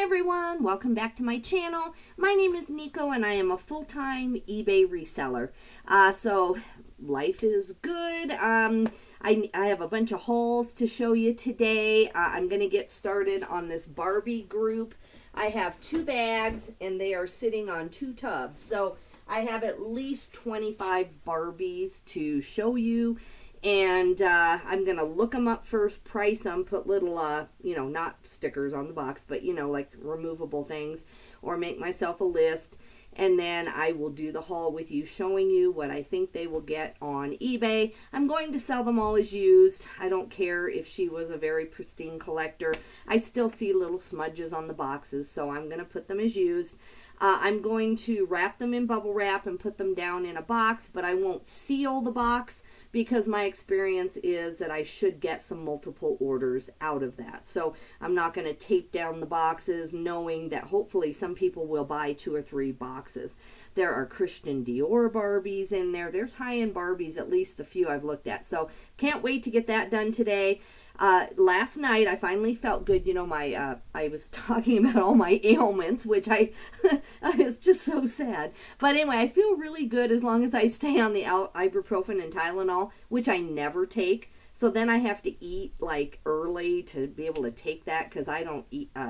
everyone, welcome back to my channel. My name is Nico and I am a full-time eBay reseller. So life is good. I have a bunch of hauls to show you today. I'm going to get started on this Barbie group. I have 2 bags and they are sitting on 2 tubs. So I have at least 25 Barbies to show you. And I'm going to look them up first, price them, put little, not stickers on the box, but, like removable things, or make myself a list. And then I will do the haul with you, showing you what I think they will get on eBay. I'm going to sell them all as used. I don't care if she was a very pristine collector. I still see little smudges on the boxes, so I'm going to put them as used. I'm going to wrap them in bubble wrap and put them down in a box, but I won't seal the box because my experience is that I should get some multiple orders out of that. So I'm not going to tape down the boxes, knowing that hopefully some people will buy 2 or 3 boxes. There are Christian Dior Barbies in there. There's high-end Barbies, at least the few I've looked at. So can't wait to get that done today. Last night I finally felt good. I was talking about all my ailments, which I is just so sad. But anyway, I feel really good as long as I stay on the ibuprofen and Tylenol, which I never take. So then I have to eat like early to be able to take that, because I don't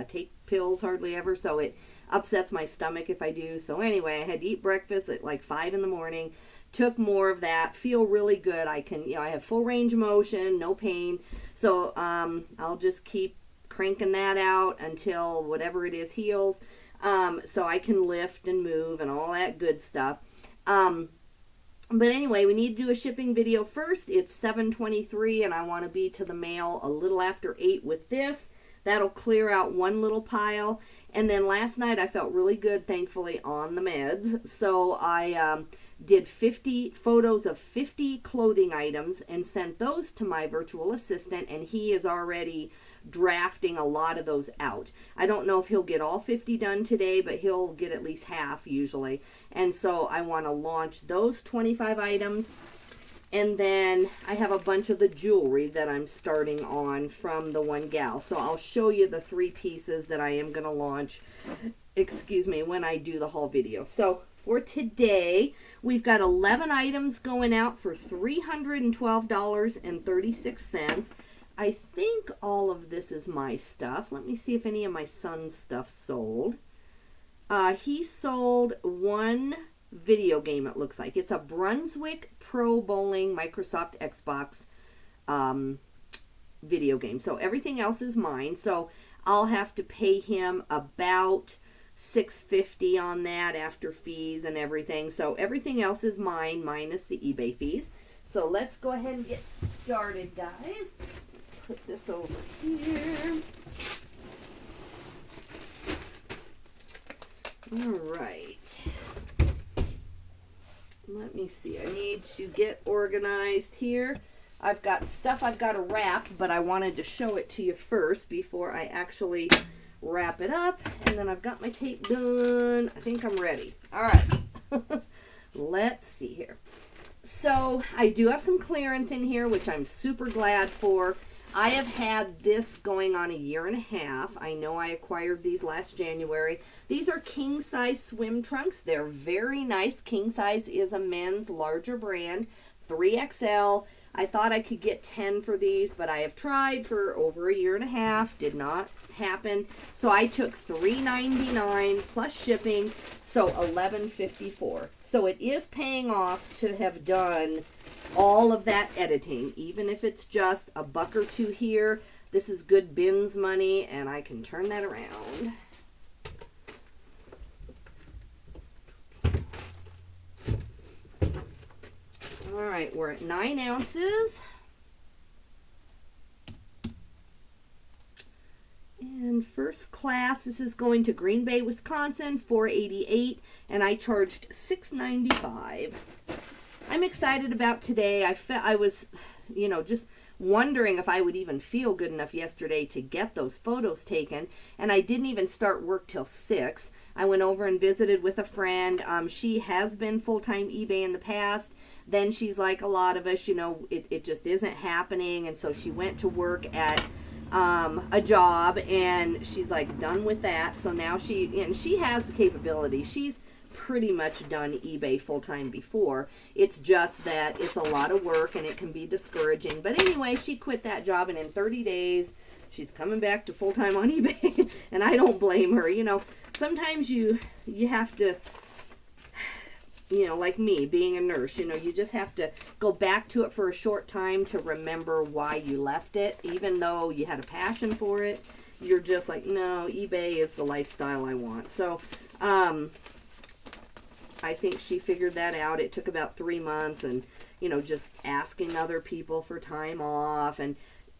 take pills hardly ever. So it upsets my stomach if I do. So anyway, I had to eat breakfast at like 5 in the morning. Took more of that, feel really good. I can, I have full range of motion, no pain. So I'll just keep cranking that out until whatever it is heals. So I can lift and move and all that good stuff. But anyway, we need to do a shipping video first. It's 7:23 and I want to be to the mail a little after 8 with this. That'll clear out one little pile. And then last night I felt really good, thankfully, on the meds. So I did 50 photos of 50 clothing items and sent those to my virtual assistant, and he is already drafting a lot of those out. I don't know if he'll get all 50 done today, but he'll get at least half usually. And so I want to launch those 25 items. And then I have a bunch of the jewelry that I'm starting on from the one gal. So I'll show you the 3 pieces that I am going to launch, when I do the haul video. So for today, we've got 11 items going out for $312.36. I think all of this is my stuff. Let me see if any of my son's stuff sold. He sold 1 video game, it looks like. It's a Brunswick Pro Bowling Microsoft Xbox video game. So everything else is mine. So I'll have to pay him about $6.50 on that after fees and everything. So everything else is mine minus the eBay fees. So let's go ahead and get started, guys. Put this over here. All right. Let me see. I need to get organized here. I've got stuff I've got to wrap, but I wanted to show it to you first before I actually wrap it up. And then I've got my tape done. I think I'm ready. All right. Let's see here. So I do have some clearance in here, which I'm super glad for. I have had this going on 1.5 years. I know I acquired these last January. These are king size swim trunks. They're very nice. King size is a men's larger brand, 3XL. I thought I could get 10 for these, but I have tried for over 1.5 years. Did not happen. So I took $3.99 plus shipping, so $11.54. So it is paying off to have done all of that editing, even if it's just $1 or $2 here. This is good bins money, and I can turn that around. All right, we're at 9 ounces. And first class, this is going to Green Bay, Wisconsin, $4.88, and I charged $6.95. I'm excited about today. I was, just wondering if I would even feel good enough yesterday to get those photos taken, and I didn't even start work till 6. I went over and visited with a friend. She has been full-time eBay in the past. Then she's like a lot of us, it just isn't happening, and so she went to work at a job, and she's like done with that. So now she has the capability. She's pretty much done eBay full-time before. It's just that it's a lot of work and it can be discouraging. But anyway, she quit that job, and in 30 days she's coming back to full-time on eBay. And I don't blame her. You know, sometimes you have to, you know, like me being a nurse, you know, you just have to go back to it for a short time to remember why you left it. Even though you had a passion for it, you're just like, no, eBay is the lifestyle I want. So I think she figured that out. It took about 3 months, and, you know, just asking other people for time off, and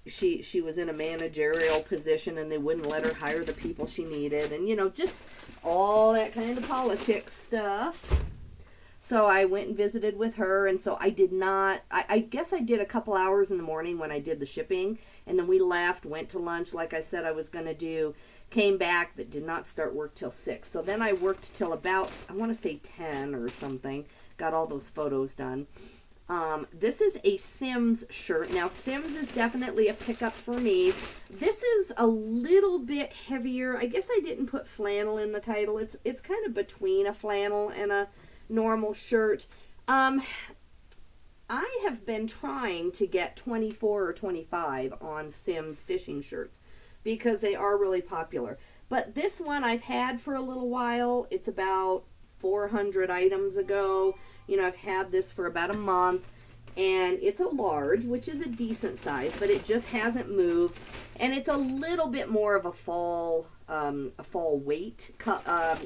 she was in a managerial position and they wouldn't let her hire the people she needed, and, you know, just all that kind of politics stuff. So I went and visited with her, and so I did not, I guess I did a couple hours in the morning when I did the shipping, and then we left, went to lunch like I said I was going to do, came back, but did not start work till 6. So then I worked till about, I want to say 10 or something, got all those photos done. This is a Sims shirt. Now, Sims is definitely a pickup for me. This is a little bit heavier. I guess I didn't put flannel in the title. It's kind of between a flannel and a normal shirt. I have been trying to get 24 or 25 on Sims fishing shirts because they are really popular. But this one I've had for a little while. It's about 400 items ago. You know, I've had this for about a month, and it's a large, which is a decent size, but it just hasn't moved. And it's a little bit more of a fall weight.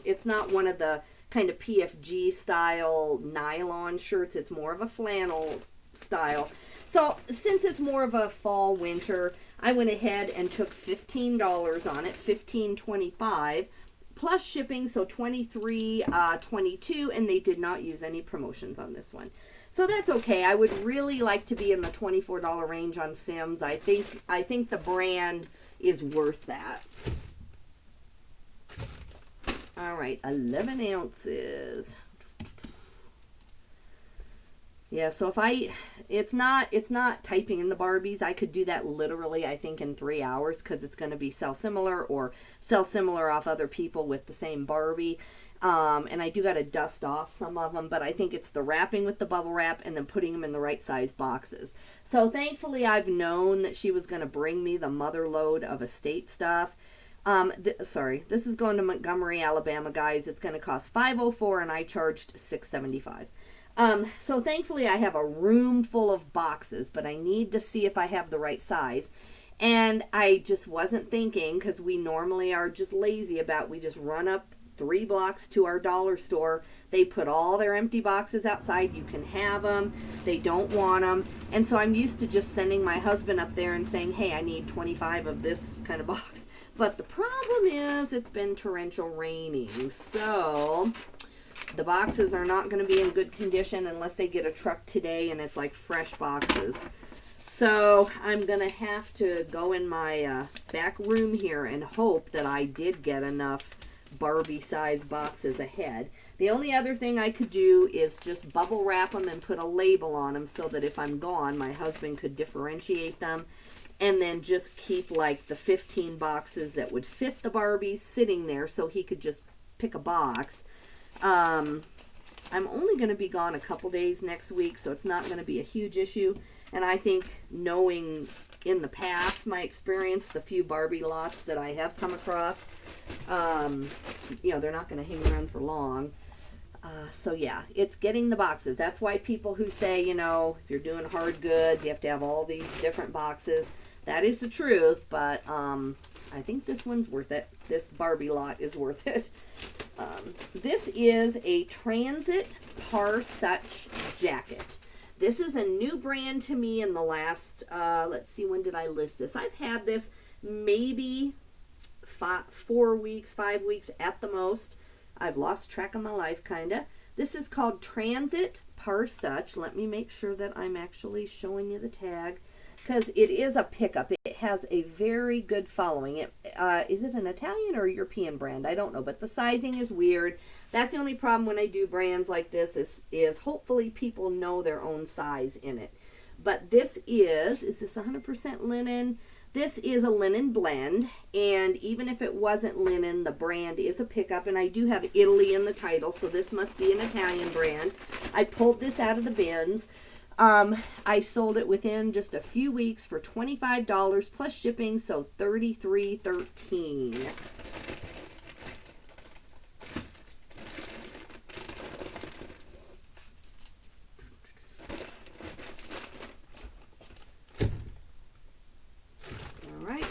It's not one of the kind of PFG style nylon shirts. It's more of a flannel style. So since it's more of a fall winter, I went ahead and took $15 on it, $15.25 plus shipping, so $23.22, and they did not use any promotions on this one. So that's okay. I would really like to be in the $24 range on Sims. I think the brand is worth that. All right, 11 ounces. Yeah, so it's not typing in the Barbies. I could do that literally, I think, in 3 hours, because it's going to be sell similar or sell similar off other people with the same Barbie. And I do got to dust off some of them, but I think it's the wrapping with the bubble wrap and then putting them in the right size boxes. So thankfully, I've known that she was going to bring me the mother load of estate stuff. This is going to Montgomery, Alabama, guys. It's going to cost $5.04, and I charged $6.75. So thankfully I have a room full of boxes, but I need to see if I have the right size. And I just wasn't thinking, because we normally are just lazy about, we just run up 3 blocks to our dollar store. They put all their empty boxes outside. You can have them. They don't want them. And so I'm used to just sending my husband up there and saying, hey, I need 25 of this kind of box. But the problem is it's been torrential raining. So the boxes are not going to be in good condition unless they get a truck today and it's like fresh boxes. So I'm going to have to go in my back room here and hope that I did get enough Barbie size boxes ahead. The only other thing I could do is just bubble wrap them and put a label on them so that if I'm gone, my husband could differentiate them, and then just keep like the 15 boxes that would fit the Barbies sitting there so he could just pick a box. I'm only going to be gone a couple days next week, so it's not going to be a huge issue. And I think, knowing in the past my experience, the few Barbie lots that I have come across, you know, they're not going to hang around for long. So yeah, it's getting the boxes. That's why people who say, you know, if you're doing hard goods, you have to have all these different boxes. That is the truth, but I think this one's worth it. This Barbie lot is worth it. This is a Transit Par Such jacket. This is a new brand to me in the last, let's see, when did I list this? I've had this maybe 4 weeks, 5 weeks at the most. I've lost track of my life, kind of. This is called Transit Par Such. Let me make sure that I'm actually showing you the tag, because it is a pickup. It has a very good following. Is it an Italian or European brand? I don't know, but the sizing is weird. That's the only problem when I do brands like this is hopefully people know their own size in it. But this is this 100% linen? This is a linen blend, and even if it wasn't linen, the brand is a pickup, and I do have Italy in the title, so this must be an Italian brand. I pulled this out of the bins. I sold it within just a few weeks for $25 plus shipping, so $33.13.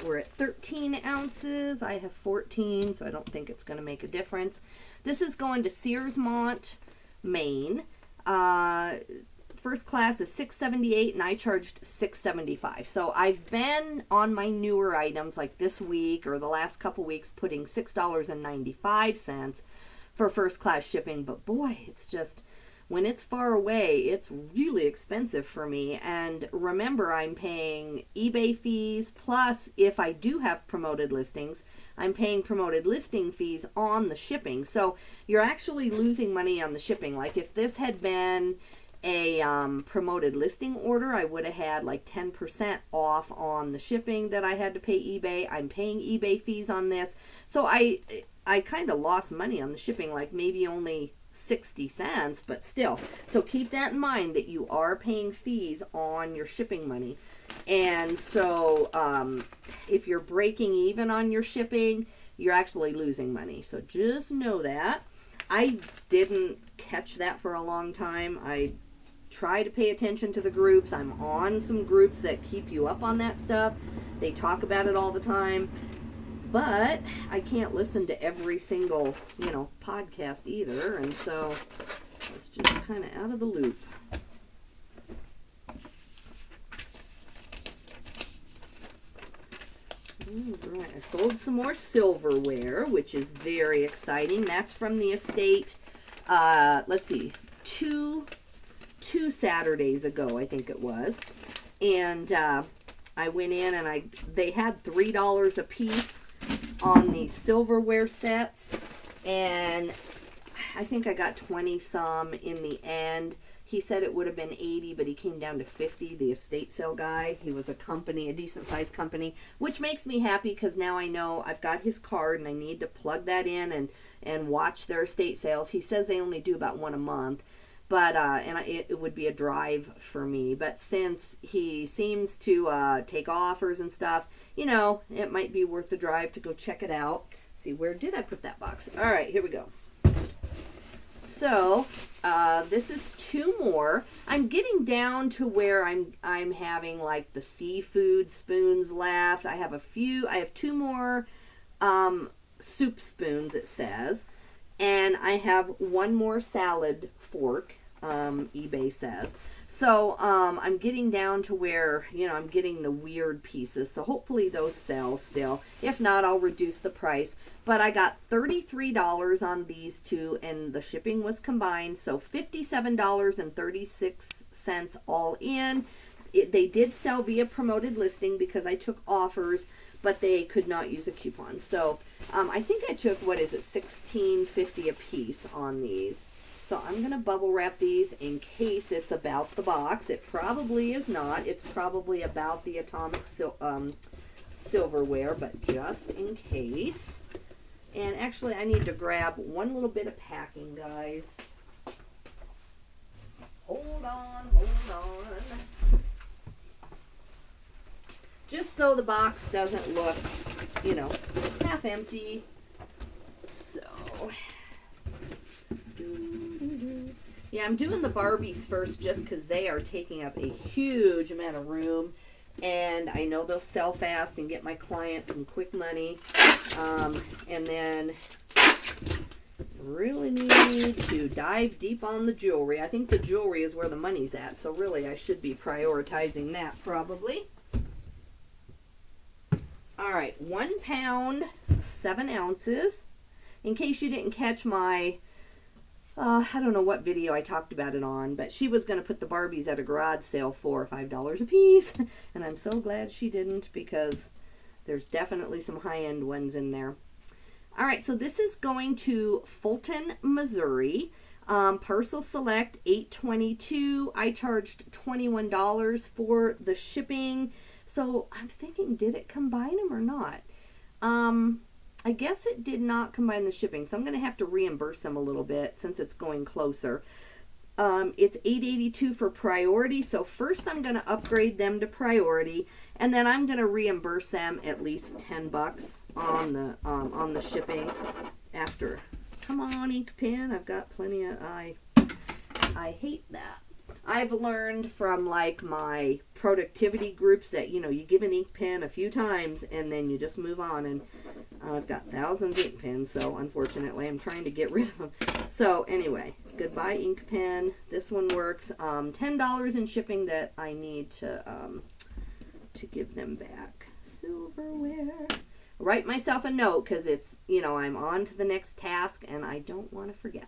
We're at 13 ounces. I have 14, so I don't think it's going to make a difference. This is going to Searsmont, Maine. First class is $6.78, and I charged $6.75. So I've been on my newer items like this week or the last couple weeks putting $6.95 for first class shipping. But boy, it's just, when it's far away, it's really expensive for me. And remember, I'm paying eBay fees, plus if I do have promoted listings, I'm paying promoted listing fees on the shipping. So you're actually losing money on the shipping. Like if this had been a promoted listing order, I would have had like 10% off on the shipping that I had to pay eBay. I'm paying eBay fees on this. So I kind of lost money on the shipping, like maybe only 60 cents, but still. So keep that in mind, that you are paying fees on your shipping money. And so if you're breaking even on your shipping, you're actually losing money. So just know that. I didn't catch that for a long time. I try to pay attention to the groups. I'm on some groups that keep you up on that stuff. They talk about it all the time. But I can't listen to every single, podcast either. And so it's just kind of out of the loop. All right, I sold some more silverware, which is very exciting. That's from the estate, let's see, two Saturdays ago, I think it was. And I went in and they had $3 a piece on these silverware sets, and I think I got 20 some in the end. He said it would have been 80, but he came down to 50, the estate sale guy. He was a decent sized company, which makes me happy because now I know I've got his card and I need to plug that in and watch their estate sales. He says they only do about one a month, but it would be a drive for me. But since he seems to take offers and stuff, it might be worth the drive to go check it out. See, where did I put that box? All right, here we go. So this is two more. I'm getting down to where I'm having like the seafood spoons left. I have two more soup spoons, it says, and I have one more salad fork, eBay says. So I'm getting down to where, I'm getting the weird pieces. So hopefully those sell still. If not, I'll reduce the price. But I got $33 on these two, and the shipping was combined. So $57.36 all in. They did sell via promoted listing because I took offers, but they could not use a coupon. So I think I took, $16.50 a piece on these. So I'm going to bubble wrap these in case it's about the box. It probably is not. It's probably about the atomic silverware, but just in case. And actually, I need to grab one little bit of packing, guys. Hold on. Just so the box doesn't look, half empty. So... yeah, I'm doing the Barbies first just because they are taking up a huge amount of room, and I know they'll sell fast and get my clients some quick money. And then really need to dive deep on the jewelry. I think the jewelry is where the money's at, so really I should be prioritizing that probably. All right, 1 pound, 7 ounces. In case you didn't catch my... I don't know what video I talked about it on, but she was going to put the Barbies at a garage sale for $5 a piece, and I'm so glad she didn't because there's definitely some high-end ones in there. All right, so this is going to Fulton, Missouri. Parcel select $8.22. I charged $21 for the shipping. So I'm thinking, did it combine them or not? I guess it did not combine the shipping, so I'm going to have to reimburse them a little bit since it's going closer. It's $8.82 for priority, so first I'm going to upgrade them to priority, and then I'm going to reimburse them at least $10 on the shipping after. Come on, ink pen, I've got plenty of. I hate that. I've learned from like my productivity groups that, you know, you give an ink pen a few times and then you just move on, and I've got thousands of ink pens, so unfortunately I'm trying to get rid of them. So anyway, goodbye ink pen. This one works. $10 in shipping that I need to give them back. Silverware. Write myself a note because it's, you know, I'm on to the next task and I don't want to forget.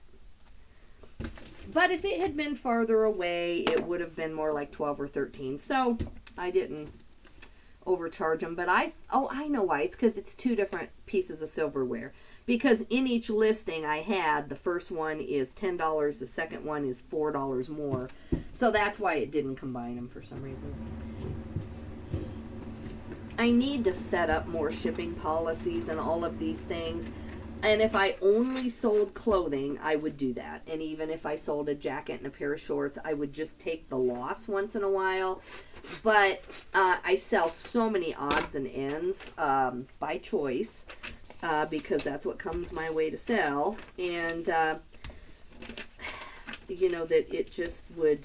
But if it had been farther away, it would have been more like 12 or 13. So I didn't overcharge them. But I know why. It's because it's two different pieces of silverware. Because in each listing I had, the first one is $10, the second one is $4 more. So that's why it didn't combine them for some reason. I need to set up more shipping policies and all of these things. And if I only sold clothing, I would do that. And even if I sold a jacket and a pair of shorts, I would just take the loss once in a while. But I sell so many odds and ends by choice because that's what comes my way to sell. And, you know, that it just would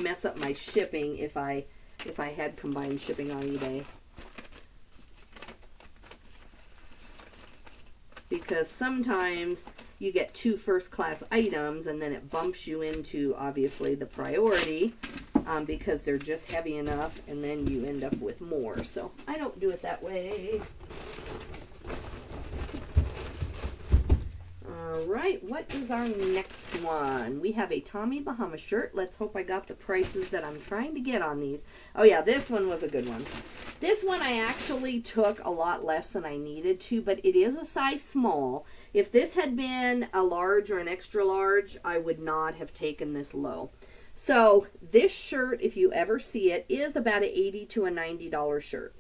mess up my shipping if I had combined shipping on eBay. Because sometimes you get two first-class items and then it bumps you into, obviously, the priority because they're just heavy enough, and then you end up with more. So I don't do it that way. All right, what is our next one? We have a Tommy Bahama shirt. Let's hope I got the prices that I'm trying to get on these. Oh yeah, this one was a good one. This one I actually took a lot less than I needed to, but it is a size small. If this had been a large or an extra large, I would not have taken this low. So this shirt, if you ever see it, is about an $80 to a $90 shirt.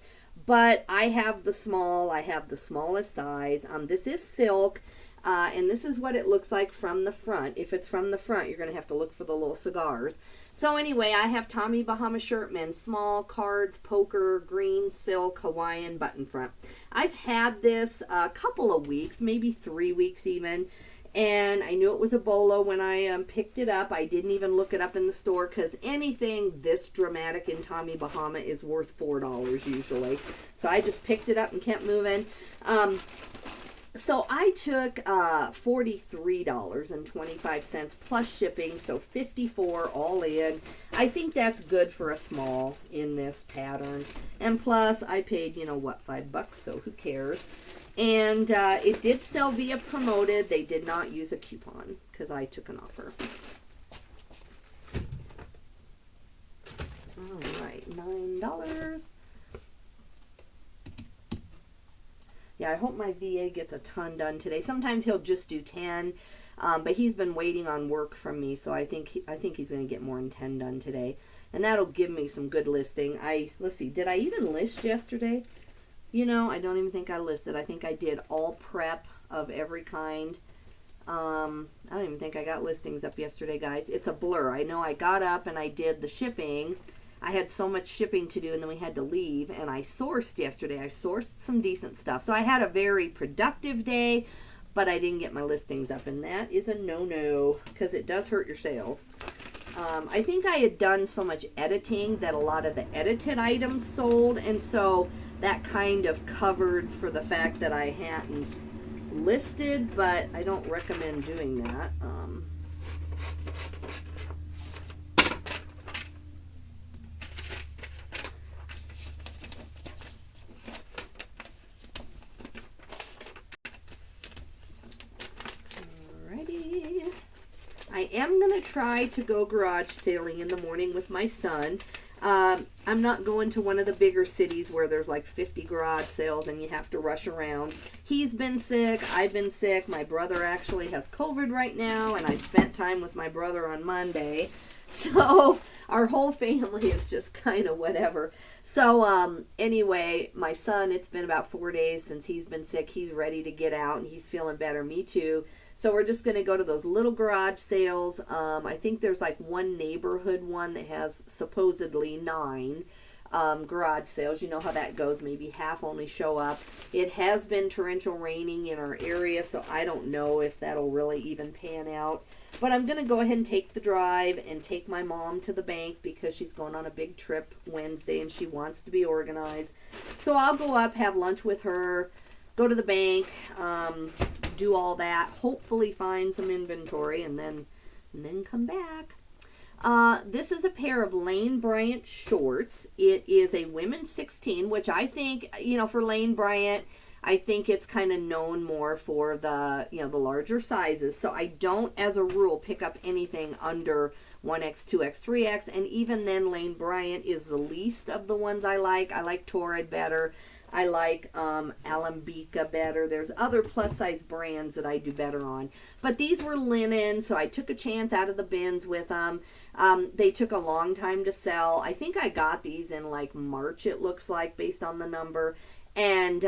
But I have the small. I have the smallest size. This is silk. And this is what it looks like from the front. If it's from the front, you're going to have to look for the little cigars. So anyway, I have Tommy Bahama shirt, men's small, cards, poker, green, silk, Hawaiian, button front. I've had this a couple of weeks, maybe 3 weeks even. And I knew it was a bolo when I picked it up. I didn't even look it up in the store because anything this dramatic in Tommy Bahama is worth $4 usually. So I just picked it up and kept moving. So I took $43.25 plus shipping, so $54 all in. I think that's good for a small in this pattern. And plus, I paid, you know what, $5, so who cares? And it did sell via promoted. They did not use a coupon because I took an offer. All right, $9. Yeah, I hope my VA gets a ton done today. Sometimes he'll just do 10, but he's been waiting on work from me, so I think he's going to get more than 10 done today. And that'll give me some good listing. Let's see, did I even list yesterday? You know, I don't even think I listed. I think I did all prep of every kind. I don't even think I got listings up yesterday, guys. It's a blur. I know I got up and I did the shipping. I had so much shipping to do, and then we had to leave, and I sourced yesterday. I sourced some decent stuff. So I had a very productive day, but I didn't get my listings up, and that is a no-no because it does hurt your sales. I think I had done so much editing that a lot of the edited items sold, and so that kind of covered for the fact that I hadn't listed, but I don't recommend doing that. I am going to try to go garage sailing in the morning with my son. I'm not going to one of the bigger cities where there's like 50 garage sales and you have to rush around. He's been sick. I've been sick. My brother actually has COVID right now, and I spent time with my brother on Monday. So our whole family is just kind of whatever. So anyway, my son, it's been about 4 days since he's been sick. He's ready to get out and he's feeling better. Me too. So we're just going to go to those little garage sales. I think there's like one neighborhood one that has supposedly 9 garage sales. You know how that goes. Maybe half only show up. It has been torrential raining in our area, so I don't know if that'll really even pan out. But I'm going to go ahead and take the drive and take my mom to the bank because she's going on a big trip Wednesday and she wants to be organized. So I'll go up, have lunch with her, go to the bank, do all that, hopefully find some inventory, and then come back. This is a pair of Lane Bryant shorts. It is a women's 16, which I think, you know, for Lane Bryant, I think it's kind of known more for the, you know, the larger sizes. So I don't, as a rule, pick up anything under 1X, 2X, 3X. And even then, Lane Bryant is the least of the ones I like. I like Torrid better. I like Alembica better. There's other plus size brands that I do better on. But these were linen, so I took a chance out of the bins with them. They took a long time to sell. I think I got these in like March, it looks like, based on the number. And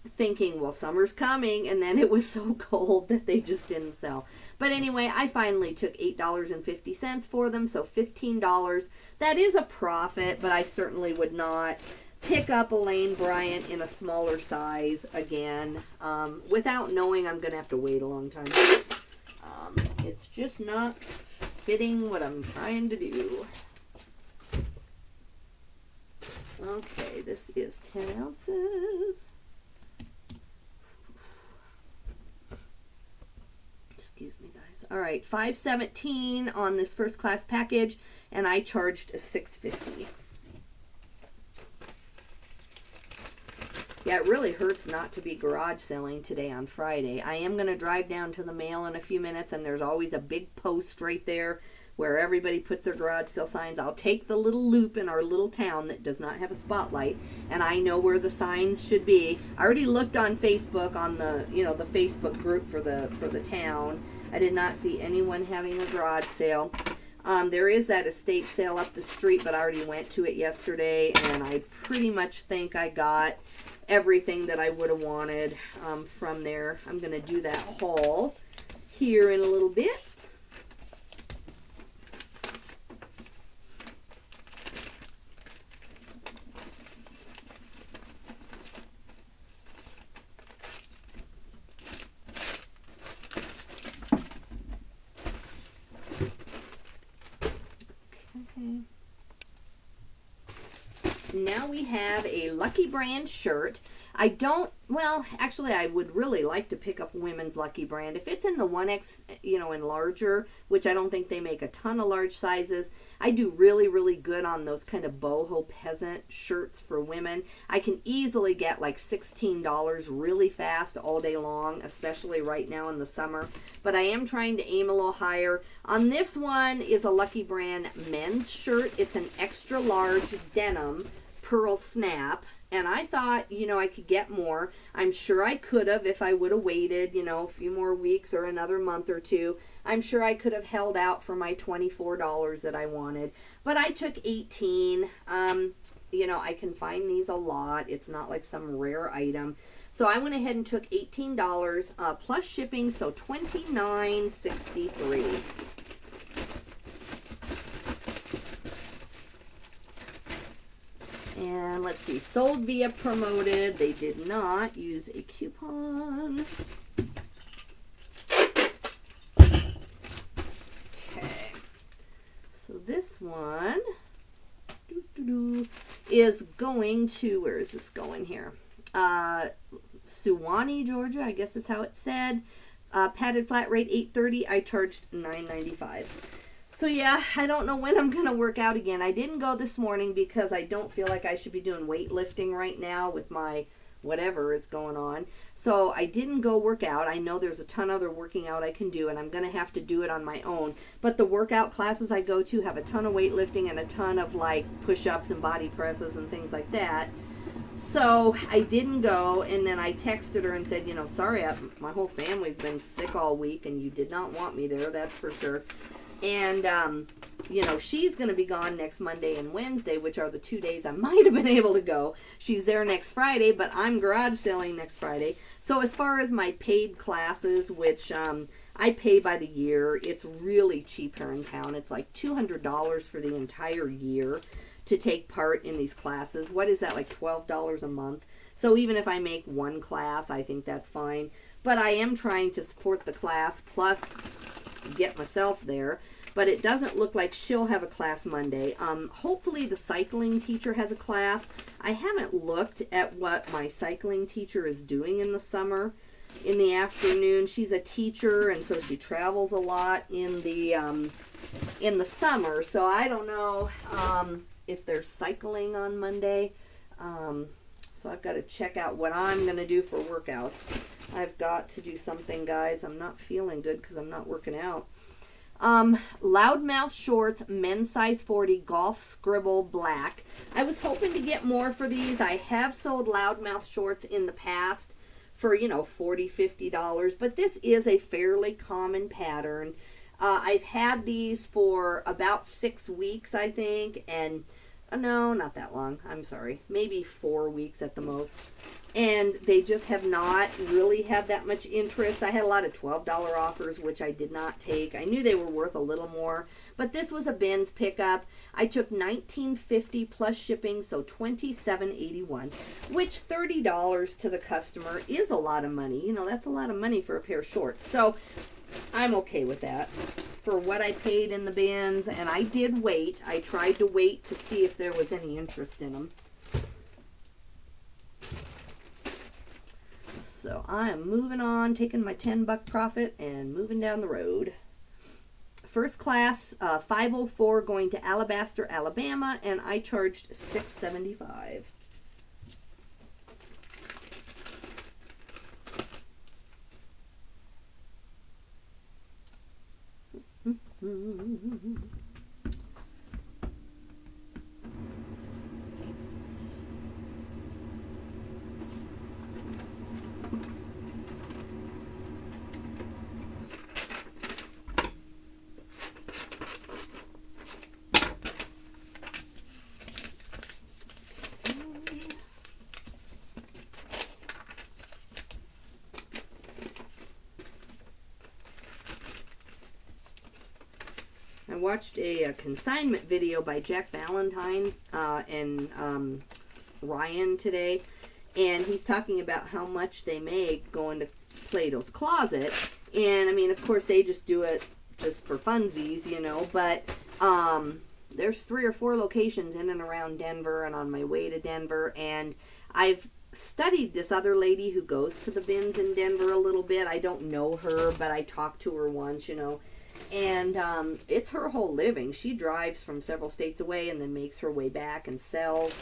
thinking, well, summer's coming, and then it was so cold that they just didn't sell. But anyway, I finally took $8.50 for them, so $15. That is a profit, but I certainly would not pick up a Lane Bryant in a smaller size again. Without knowing, I'm going to have to wait a long time. It's just not fitting what I'm trying to do. Okay, this is 10 ounces. Excuse me, guys. All right, $5.17 on this first class package, and I charged a $6.50. Yeah, it really hurts not to be garage selling today on Friday. I am going to drive down to the mail in a few minutes, and there's always a big post right there where everybody puts their garage sale signs. I'll take the little loop in our little town that does not have a spotlight, and I know where the signs should be. I already looked on Facebook on the, you know, the Facebook group for the town. I did not see anyone having a garage sale. There is that estate sale up the street, but I already went to it yesterday, and I pretty much think I got everything that I would have wanted from there. I'm going to do that haul here in a little bit. Now we have a Lucky Brand shirt. I don't, well, actually I would really like to pick up women's Lucky Brand. If it's in the 1X, you know, in larger, which I don't think they make a ton of large sizes, I do really, really good on those kind of boho peasant shirts for women. I can easily get like $16 really fast all day long, especially right now in the summer. But I am trying to aim a little higher. On this one is a Lucky Brand men's shirt. It's an extra large denim pearl snap. And I thought, you know, I could get more. I'm sure I could have if I would have waited, you know, a few more weeks or another month or two. I'm sure I could have held out for my $24 that I wanted. But I took $18. You know, I can find these a lot. It's not like some rare item. So I went ahead and took $18 plus shipping, so $29.63. And let's see, sold via promoted. They did not use a coupon. Okay. So this one is going to, where is this going here? Suwanee, Georgia, I guess is how it said. Padded flat rate $8.30. I charged $9.95. So yeah, I don't know when I'm going to work out again. I didn't go this morning because I don't feel like I should be doing weightlifting right now with my whatever is going on. So I didn't go work out. I know there's a ton other working out I can do, and I'm going to have to do it on my own. But the workout classes I go to have a ton of weightlifting and a ton of like push-ups and body presses and things like that. So I didn't go, and then I texted her and said, you know, sorry, my whole family's been sick all week, and you did not want me there, that's for sure. And, you know, she's going to be gone next Monday and Wednesday, which are the 2 days I might have been able to go. She's there next Friday, but I'm garage selling next Friday. So as far as my paid classes, which I pay by the year, it's really cheap here in town. It's like $200 for the entire year to take part in these classes. What is that, like $12 a month? So even if I make one class, I think that's fine. But I am trying to support the class plus get myself there. But it doesn't look like she'll have a class Monday. Hopefully the cycling teacher has a class. I haven't looked at what my cycling teacher is doing in the summer, in the afternoon. She's a teacher, and so she travels a lot in the summer. So I don't know if there's cycling on Monday. So I've got to check out what I'm going to do for workouts. I've got to do something, guys. I'm not feeling good because I'm not working out. Loudmouth shorts, men's size 40, golf scribble black. I was hoping to get more for these. I have sold Loudmouth shorts in the past for, you know, $40, $50, but this is a fairly common pattern. I've had these for about 6 weeks, I think, and no, not that long. I'm sorry. Maybe 4 weeks at the most. And they just have not really had that much interest. I had a lot of $12 offers, which I did not take. I knew they were worth a little more, but this was a bins pickup. I took $19.50 plus shipping, so $27.81, which $30 to the customer is a lot of money. You know, that's a lot of money for a pair of shorts. So I'm okay with that for what I paid in the bins, and I did wait. I tried to wait to see if there was any interest in them. So I am moving on, taking my $10 profit and moving down the road. First class, 504 going to Alabaster, Alabama, and I charged $6.75. I watched a consignment video by Jack Valentine and Ryan today, and he's talking about how much they make going to Plato's Closet. And I mean, of course, they just do it just for funsies, you know, but there's 3 or 4 locations in and around Denver and on my way to Denver, and I've studied this other lady who goes to the bins in Denver a little bit. I don't know her, but I talked to her once, you know. And it's her whole living. She drives from several states away and then makes her way back and sells.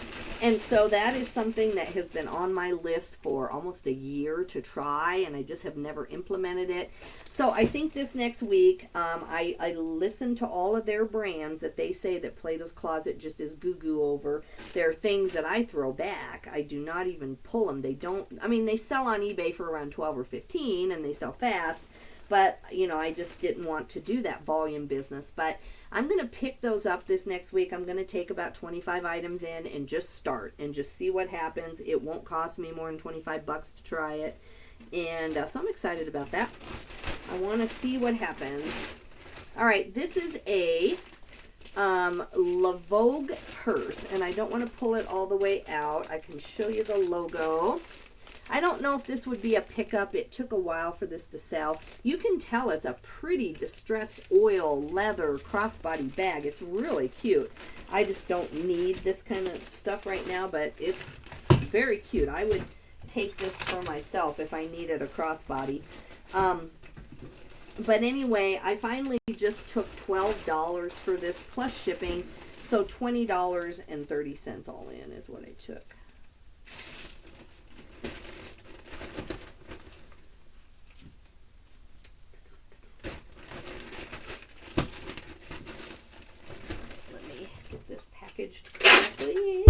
And so that is something that has been on my list for almost a year to try, and I just have never implemented it. So I think this next week, I listened to all of their brands that they say that Plato's Closet just is goo-goo over. There are things that I throw back. I do not even pull them. They don't, I mean, they sell on eBay for around 12 or 15, and they sell fast. But, you know, I just didn't want to do that volume business. But I'm going to pick those up this next week. I'm going to take about 25 items in and just start and just see what happens. It won't cost me more than $25 to try it. And so I'm excited about that. I want to see what happens. All right, this is a La Vogue purse. And I don't want to pull it all the way out. I can show you the logo. I don't know if this would be a pickup. It took a while for this to sell. You can tell it's a pretty distressed oil leather crossbody bag. It's really cute. I just don't need this kind of stuff right now, but it's very cute. I would take this for myself if I needed a crossbody. But anyway, I finally just took $12 for this plus shipping, so $20.30 all in is what I took. Packaged correctly.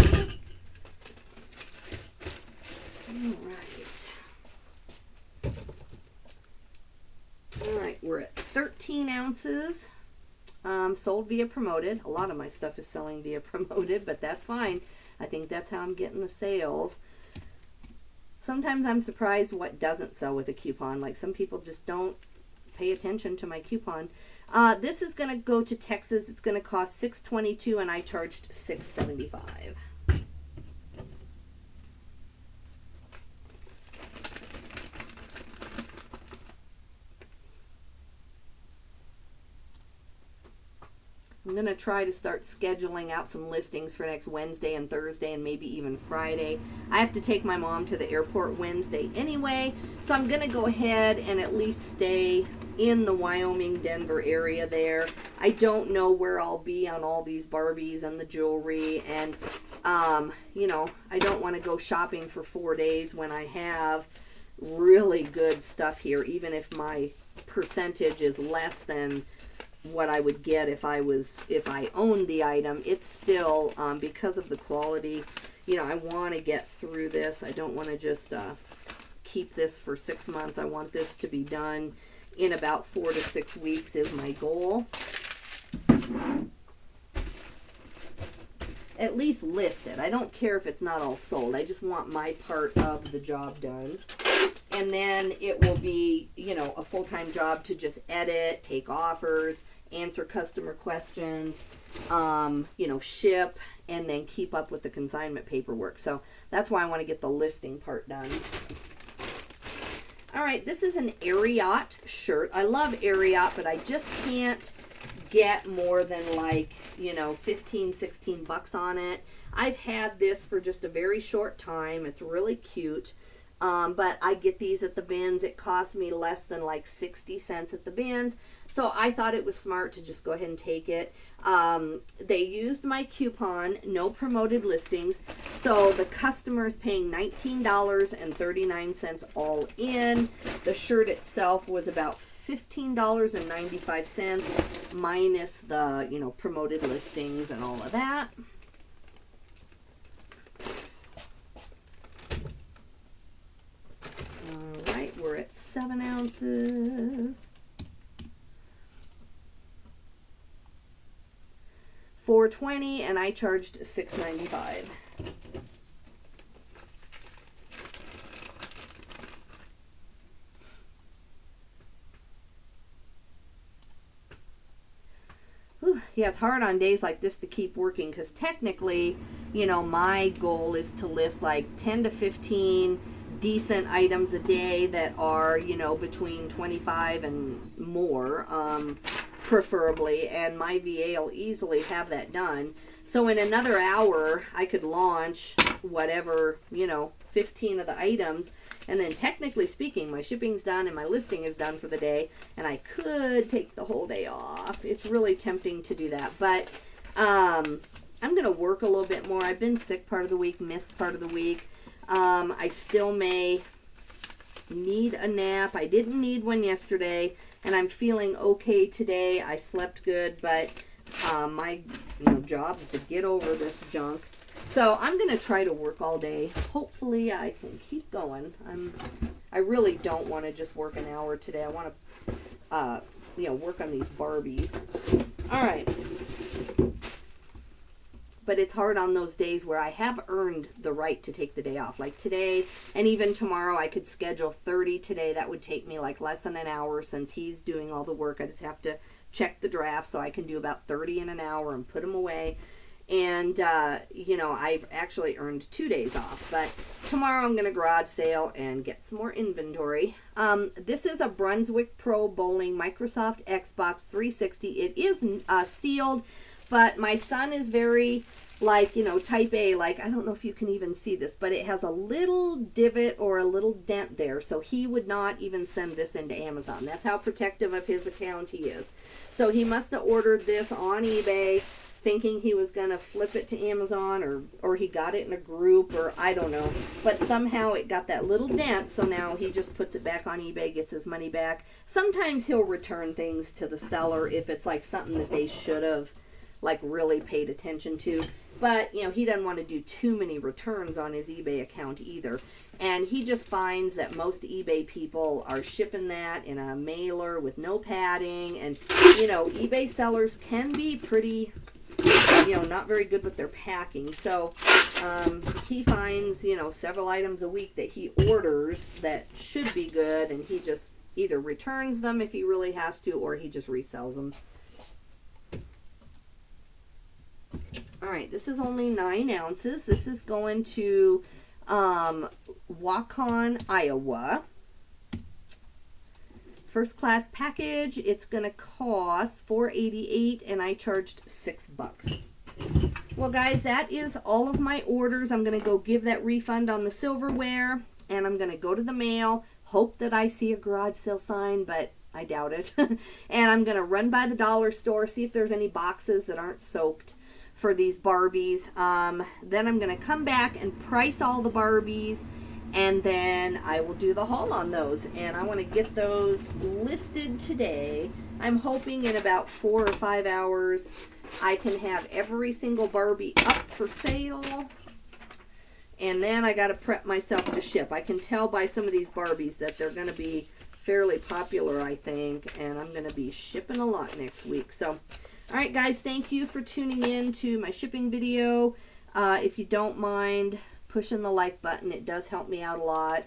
All right, we're at 13 ounces sold via promoted. A lot of my stuff is selling via promoted, but that's fine. I think that's how I'm getting the sales. Sometimes I'm surprised what doesn't sell with a coupon. Like, some people just don't pay attention to my coupon. This is going to go to Texas. It's going to cost $6.22, and I charged $6.75. I'm going to try to start scheduling out some listings for next Wednesday and Thursday and maybe even Friday. I have to take my mom to the airport Wednesday anyway, so I'm going to go ahead and at least stay in the Wyoming, Denver area there. I don't know where I'll be on all these Barbies and the jewelry, and, you know, I don't want to go shopping for 4 days when I have really good stuff here, even if my percentage is less than what I would get if I owned the item. It's still, because of the quality, you know, I want to get through this. I don't want to just keep this for 6 months. I want this to be done in about 4 to 6 weeks is my goal. At least listed. I don't care if it's not all sold. I just want my part of the job done. And then it will be, you know, a full-time job to just edit, take offers, answer customer questions, you know, ship, and then keep up with the consignment paperwork. So that's why I want to get the listing part done. All right, this is an Ariat shirt. I love Ariat, but I just can't get more than, like, you know, 15, 16 bucks on it. I've had this for just a very short time. It's really cute. But I get these at the bins. It cost me less than like 60 cents at the bins. So I thought it was smart to just go ahead and take it. They used my coupon, no promoted listings. So the customer is paying $19.39 all in. The shirt itself was about $15.95 minus the, you know, promoted listings and all of that. We're at 7 ounces. $4.20, and I charged $6.95. Yeah, it's hard on days like this to keep working, because technically, you know, my goal is to list like 10 to 15 decent items a day that are, you know, between 25 and more, preferably, and my VA will easily have that done. So in another hour, I could launch whatever, you know, 15 of the items, and then technically speaking, my shipping's done and my listing is done for the day, and I could take the whole day off. It's really tempting to do that, but I'm going to work a little bit more. I've been sick part of the week, missed part of the week. I still may need a nap. I didn't need one yesterday, and I'm feeling okay today. I slept good, but my job is to get over this junk. So I'm going to try to work all day. Hopefully I can keep going. I really don't want to just work an hour today. I want to work on these Barbies. All right. But it's hard on those days where I have earned the right to take the day off. Like today and even tomorrow, I could schedule 30 today. That would take me like less than an hour since he's doing all the work. I just have to check the draft, so I can do about 30 in an hour and put them away. And, I've actually earned 2 days off. But tomorrow I'm going to garage sale and get some more inventory. This is a Brunswick Pro Bowling Microsoft Xbox 360. It is sealed. But my son is very, type A. I don't know if you can even see this, but it has a little divot or a little dent there. So he would not even send this into Amazon. That's how protective of his account he is. So he must have ordered this on eBay thinking he was going to flip it to Amazon, or he got it in a group, or I don't know. But somehow it got that little dent, so now he just puts it back on eBay, gets his money back. Sometimes he'll return things to the seller if it's like something that they should have like really paid attention to. But, you know, he doesn't want to do too many returns on his eBay account either. And he just finds that most eBay people are shipping that in a mailer with no padding. And, you know, eBay sellers can be pretty, you know, not very good with their packing. So he finds, you know, several items a week that he orders that should be good, and he just either returns them if he really has to, or he just resells them. All right, this is only 9 ounces. This is going to Waukon, Iowa. First class package. It's going to cost $4.88, and I charged $6. Well, guys, that is all of my orders. I'm going to go give that refund on the silverware, and I'm going to go to the mail. Hope that I see a garage sale sign, but I doubt it. And I'm going to run by the dollar store, see if there's any boxes that aren't soaked for these Barbies. Then I'm going to come back and price all the Barbies, and then I will do the haul on those. And I want to get those listed today. I'm hoping in about 4 or 5 hours I can have every single Barbie up for sale. And then I got to prep myself to ship. I can tell by some of these Barbies that they're going to be fairly popular, I think. And I'm going to be shipping a lot next week. So, all right, guys, thank you for tuning in to my shipping video. If you don't mind pushing the like button, it does help me out a lot.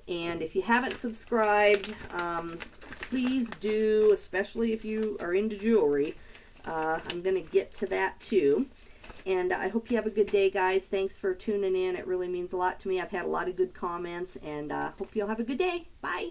And if you haven't subscribed, please do, especially if you are into jewelry. I'm going to get to that too. And I hope you have a good day, guys. Thanks for tuning in. It really means a lot to me. I've had a lot of good comments, and hope you'll have a good day. Bye.